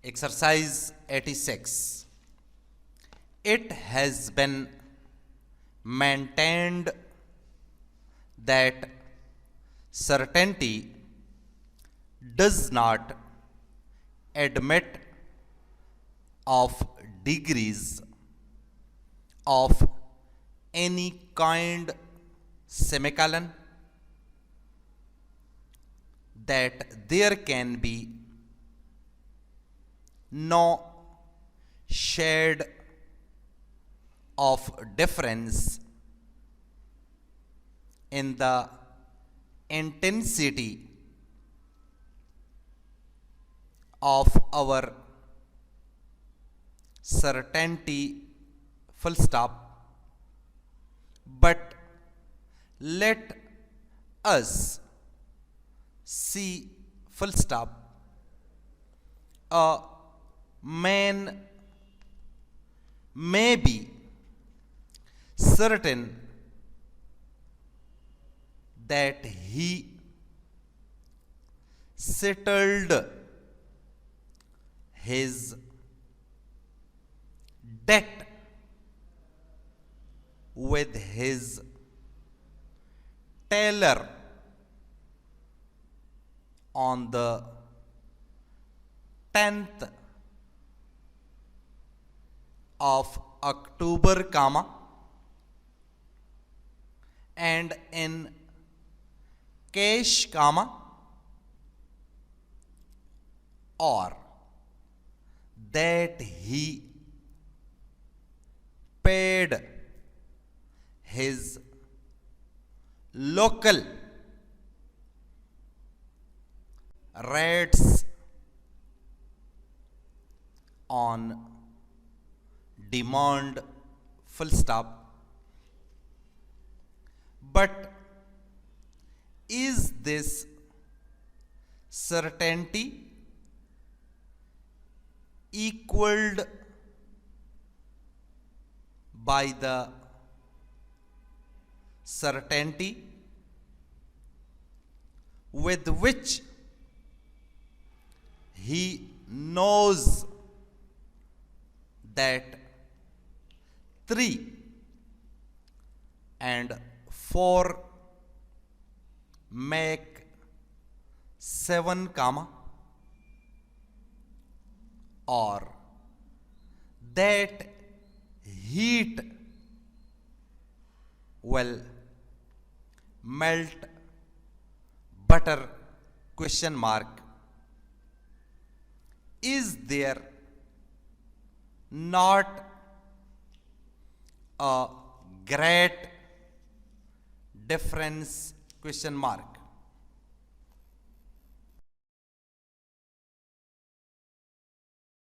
Exercise 86. It has been maintained that certainty does not admit of degrees of any kind semicolon, that there can be no shade of difference in the intensity of our certainty, full stop. But let us see, full stop, a man may be certain that he settled his debt with his tailor on the 10th of October, and in cash, or that he paid his local rates on demand, full stop. But is this certainty equaled by the certainty with which he knows that 3 and 4 make 7, or that heat will melt butter, ? Is there not a great difference ?